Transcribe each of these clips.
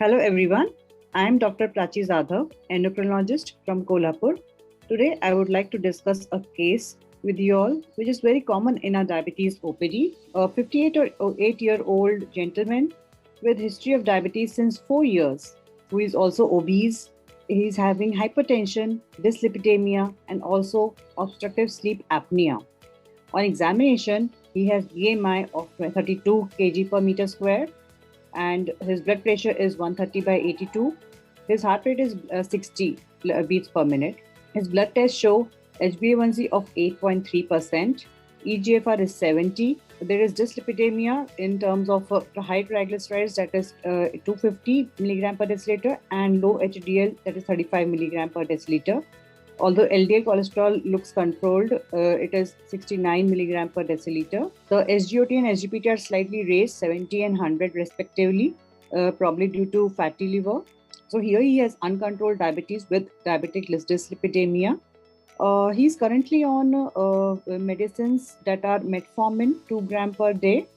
Hello everyone, I am Dr. Prachi Zadhav, endocrinologist from Kolhapur. Today I would like to discuss a case with you all which is very common in our diabetes OPD. A 58 or 8-year-old gentleman with history of diabetes since 4 years who is also obese. He is having hypertension, dyslipidemia and also obstructive sleep apnea. On examination, he has BMI of 32 kg per meter square and his blood pressure is 130 by 82. His heart rate is 60 beats per minute. His blood tests show HbA1c of 8.3%. EGFR is 70. There is dyslipidemia in terms of high triglycerides, that is 250 milligram per deciliter, and low HDL, that is 35 milligram per deciliter. Although LDL cholesterol looks controlled, it is 69 milligram per deciliter. The SGOT and SGPT are slightly raised, 70 and 100 respectively, probably due to fatty liver. So here he has uncontrolled diabetes with diabetic dyslipidemia. He's currently on medicines that are metformin, 2 gram per day.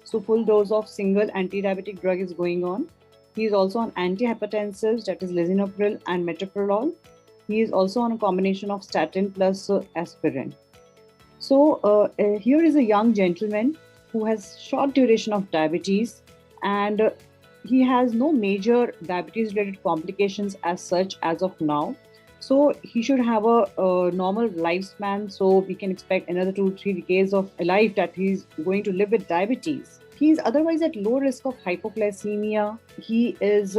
So full dose of single anti-diabetic drug is going on. He is also on antihypertensives, that is lisinopril and metoprolol. He is also on a combination of statin plus aspirin. So here is a young gentleman who has short duration of diabetes, and he has no major diabetes related complications as such as of now. So he should have a normal lifespan. So we can expect another 2-3 decades of life that he's going to live with diabetes. He is otherwise at low risk of hypoglycemia. He is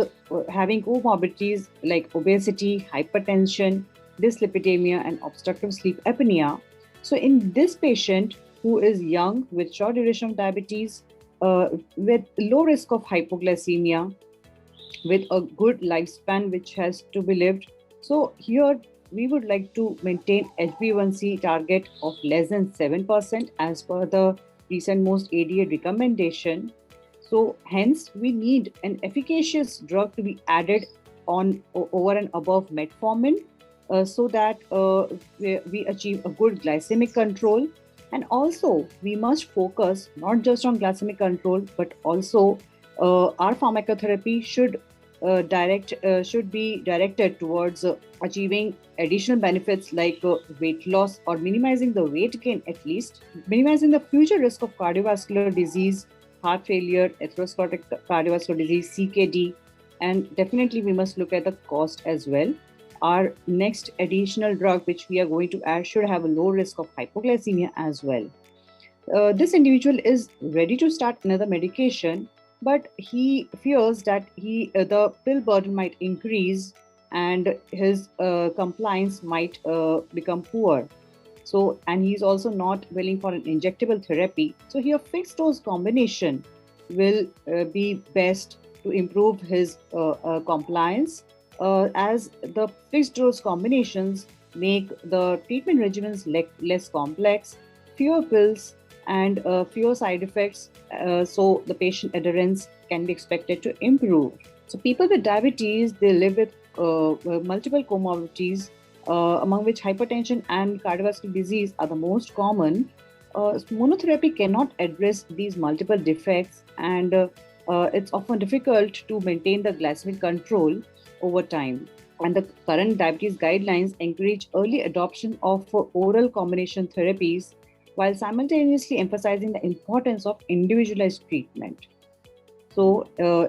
having comorbidities like obesity, hypertension, dyslipidemia, and obstructive sleep apnea. So, in this patient who is young with short duration of diabetes, with low risk of hypoglycemia, with a good lifespan which has to be lived, so here we would like to maintain HbA1c target of less than 7% as per the recent most ADA recommendation. So hence we need an efficacious drug to be added on over and above metformin, so that we achieve a good glycemic control. And also we must focus not just on glycemic control, but also our pharmacotherapy should be directed towards achieving additional benefits like weight loss or minimizing the weight gain, at least minimizing the future risk of cardiovascular disease, heart failure, atherosclerotic cardiovascular disease, CKD, and definitely we must look at the cost as well. Our next additional drug which we are going to add should have a low risk of hypoglycemia as well. This individual is ready to start another medication, but he fears that the pill burden might increase and his compliance might become poor. So, and he's also not willing for an injectable therapy. So here fixed dose combination will be best to improve his compliance, as the fixed dose combinations make the treatment regimens less complex, fewer pills, and fewer side effects, so the patient adherence can be expected to improve. So people with diabetes, they live with multiple comorbidities, among which hypertension and cardiovascular disease are the most common. Monotherapy cannot address these multiple defects, and it's often difficult to maintain the glycemic control over time. And the current diabetes guidelines encourage early adoption of oral combination therapies while simultaneously emphasizing the importance of individualized treatment. So,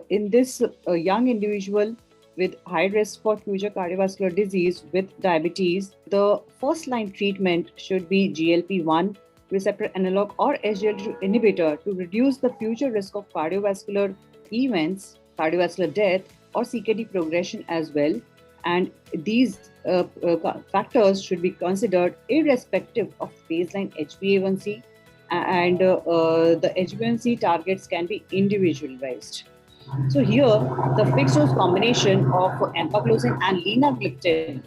in this young individual with high risk for future cardiovascular disease with diabetes, the first line treatment should be GLP-1 receptor analog or SGLT2 inhibitor to reduce the future risk of cardiovascular events, cardiovascular death, or CKD progression as well. And these factors should be considered irrespective of baseline HbA1c, and the HbA1c targets can be individualized. So here, the fixed dose combination of empagliflozin and linagliptin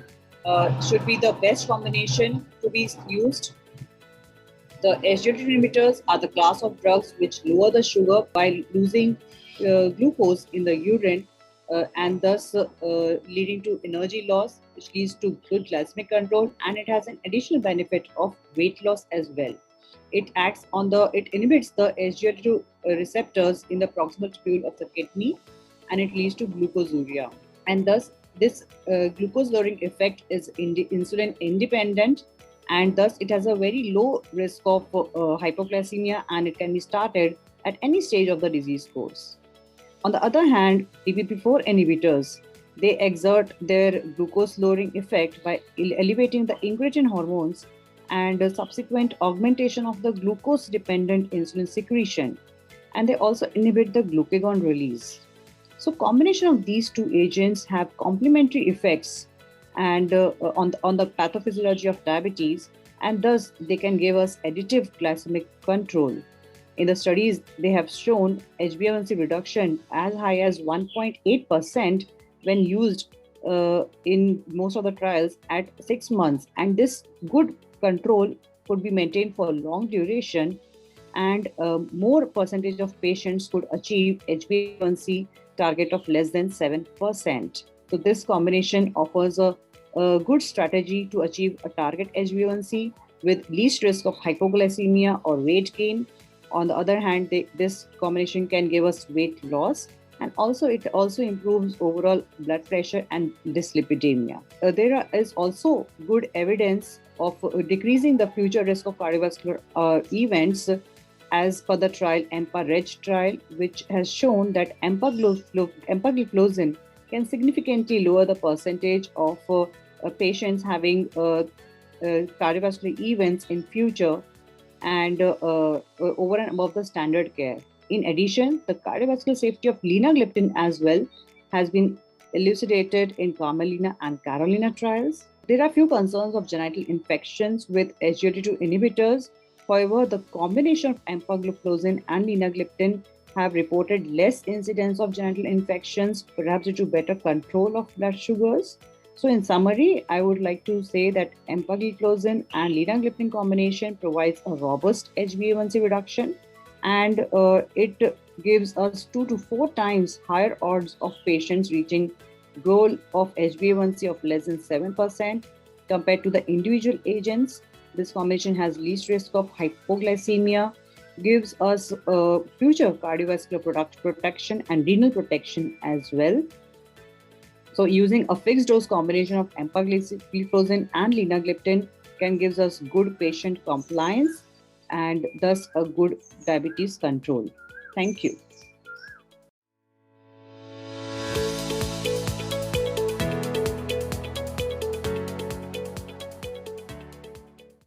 should be the best combination to be used. The SGLT inhibitors are the class of drugs which lower the sugar by losing glucose in the urine, and thus leading to energy loss, which leads to good glycemic control, and it has an additional benefit of weight loss as well. It inhibits the SGLT2 receptors in the proximal tubule of the kidney, and it leads to glucosuria. And thus, this glucose lowering effect is insulin independent, and thus it has a very low risk of hypoglycemia, and it can be started at any stage of the disease course. On the other hand, DPP-4 inhibitors, they exert their glucose lowering effect by elevating the incretin hormones and subsequent augmentation of the glucose dependent insulin secretion, and they also inhibit the glucagon release. So combination of these two agents have complementary effects and on the pathophysiology of diabetes, and thus they can give us additive glycemic control. In the studies, they have shown HbA1c reduction as high as 1.8% when used in most of the trials at 6 months, and this good control could be maintained for long duration, and more percentage of patients could achieve HbA1c target of less than 7%. So this combination offers a good strategy to achieve a target HbA1c with least risk of hypoglycemia or weight gain. On the other hand, this combination can give us weight loss, and also it also improves overall blood pressure and dyslipidemia. There is also good evidence of decreasing the future risk of cardiovascular events as per the trial EMPA-REG trial, which has shown that empagliflozin can significantly lower the percentage of patients having cardiovascular events in future and over and above the standard care. In addition, the cardiovascular safety of linagliptin as well has been elucidated in Carmelina and Carolina trials. There are few concerns of genital infections with SGLT2 inhibitors. However, the combination of empagliflozin and linagliptin have reported less incidence of genital infections, perhaps due to better control of blood sugars. So in summary, I would like to say that empagliflozin and linagliptin combination provides a robust HbA1c reduction, and it gives us 2 to 4 times higher odds of patients reaching goal of HbA1c of less than 7% compared to the individual agents. This combination has least risk of hypoglycemia, gives us future cardiovascular protection and renal protection as well. So using a fixed dose combination of empagliflozin and linagliptin can give us good patient compliance and thus a good diabetes control. Thank you.